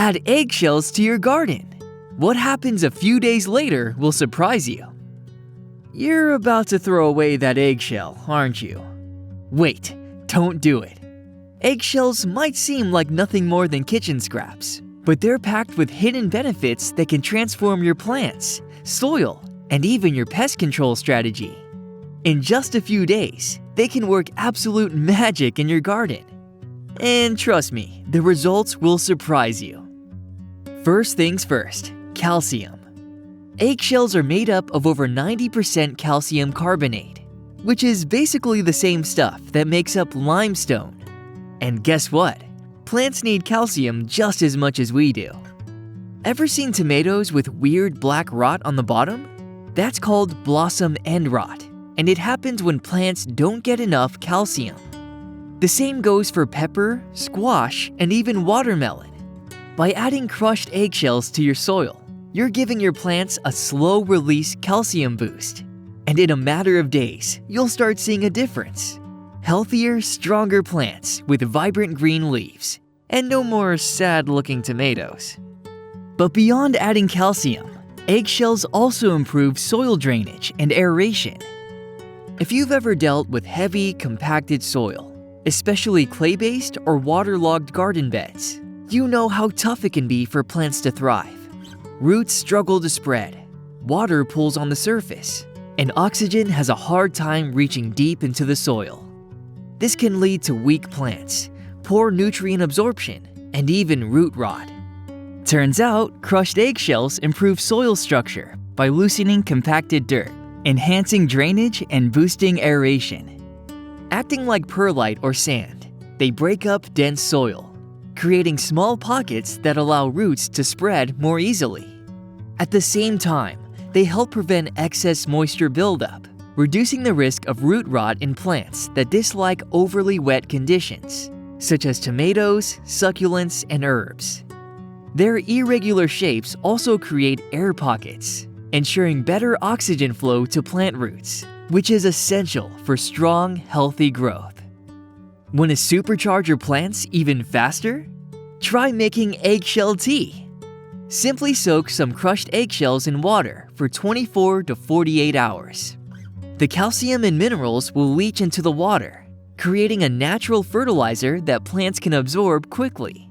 Add eggshells to your garden. What happens a few days later will surprise you. You're about to throw away that eggshell, aren't you? Wait, don't do it. Eggshells might seem like nothing more than kitchen scraps, but they're packed with hidden benefits that can transform your plants, soil, and even your pest control strategy. In just a few days, they can work absolute magic in your garden. And trust me, the results will surprise you. First things first, calcium. Eggshells are made up of over 90% calcium carbonate, which is basically the same stuff that makes up limestone. And guess what? Plants need calcium just as much as we do. Ever seen tomatoes with weird black rot on the bottom? That's called blossom end rot, and it happens when plants don't get enough calcium. The same goes for pepper, squash, and even watermelon. By adding crushed eggshells to your soil, you're giving your plants a slow-release calcium boost. And in a matter of days, you'll start seeing a difference. Healthier, stronger plants with vibrant green leaves, and no more sad-looking tomatoes. But beyond adding calcium, eggshells also improve soil drainage and aeration. If you've ever dealt with heavy, compacted soil, especially clay-based or waterlogged garden beds, you know how tough it can be for plants to thrive. Roots struggle to spread, water pulls on the surface, and oxygen has a hard time reaching deep into the soil. This can lead to weak plants, poor nutrient absorption, and even root rot. Turns out, crushed eggshells improve soil structure by loosening compacted dirt, enhancing drainage, and boosting aeration. Acting like perlite or sand, they break up dense soil, creating small pockets that allow roots to spread more easily. At the same time, they help prevent excess moisture buildup, reducing the risk of root rot in plants that dislike overly wet conditions, such as tomatoes, succulents, and herbs. Their irregular shapes also create air pockets, ensuring better oxygen flow to plant roots, which is essential for strong, healthy growth. Want to supercharge your plants even faster? Try making eggshell tea. Simply soak some crushed eggshells in water for 24 to 48 hours. The calcium and minerals will leach into the water, creating a natural fertilizer that plants can absorb quickly.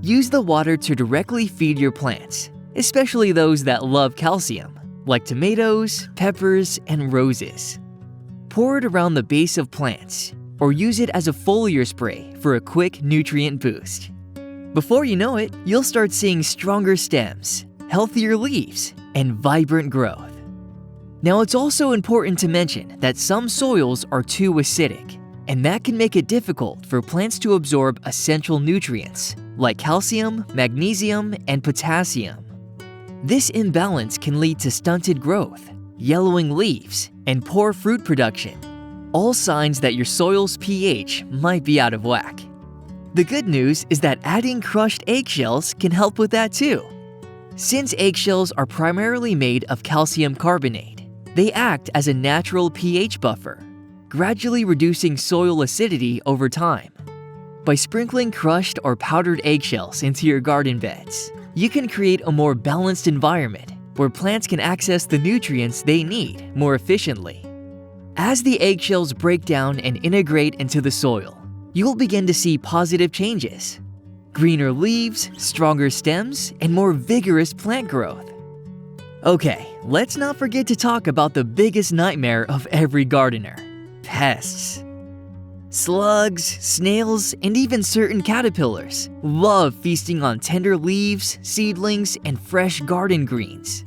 Use the water to directly feed your plants, especially those that love calcium, like tomatoes, peppers, and roses. Pour it around the base of plants, or use it as a foliar spray for a quick nutrient boost. Before you know it, you'll start seeing stronger stems, healthier leaves, and vibrant growth. Now, it's also important to mention that some soils are too acidic, and that can make it difficult for plants to absorb essential nutrients like calcium, magnesium, and potassium. This imbalance can lead to stunted growth, yellowing leaves, and poor fruit production, all signs that your soil's pH might be out of whack. The good news is that adding crushed eggshells can help with that too. Since eggshells are primarily made of calcium carbonate, they act as a natural pH buffer, gradually reducing soil acidity over time. By sprinkling crushed or powdered eggshells into your garden beds, you can create a more balanced environment where plants can access the nutrients they need more efficiently. As the eggshells break down and integrate into the soil, you'll begin to see positive changes. Greener leaves, stronger stems, and more vigorous plant growth. Okay, let's not forget to talk about the biggest nightmare of every gardener: pests. Slugs, snails, and even certain caterpillars love feasting on tender leaves, seedlings, and fresh garden greens.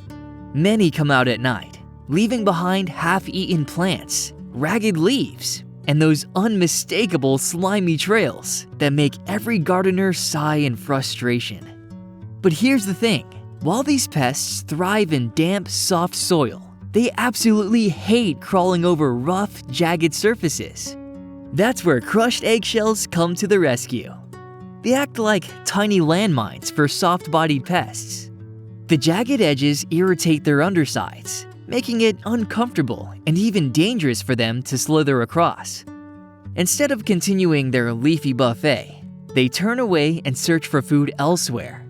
Many come out at night, leaving behind half-eaten plants, ragged leaves, and those unmistakable slimy trails that make every gardener sigh in frustration. But here's the thing: while these pests thrive in damp, soft soil, they absolutely hate crawling over rough, jagged surfaces. That's where crushed eggshells come to the rescue. They act like tiny landmines for soft-bodied pests. The jagged edges irritate their undersides, making it uncomfortable and even dangerous for them to slither across. Instead of continuing their leafy buffet, they turn away and search for food elsewhere,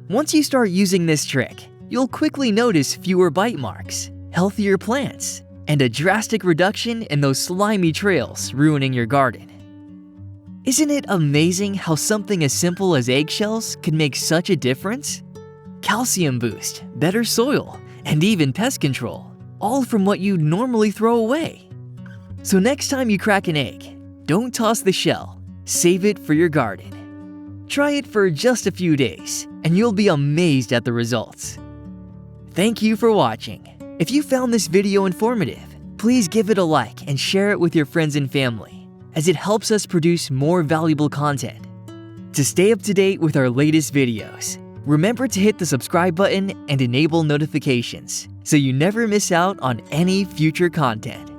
Once you start using this trick, you'll quickly notice fewer bite marks, healthier plants, and a drastic reduction in those slimy trails ruining your garden. Isn't it amazing how something as simple as eggshells can make such a difference? Calcium boost, better soil, and even pest control, all from what you'd normally throw away. So next time you crack an egg, don't toss the shell, save it for your garden. Try it for just a few days, and you'll be amazed at the results. Thank you for watching. If you found this video informative, please give it a like and share it with your friends and family, as it helps us produce more valuable content. To stay up to date with our latest videos, remember to hit the subscribe button and enable notifications so you never miss out on any future content.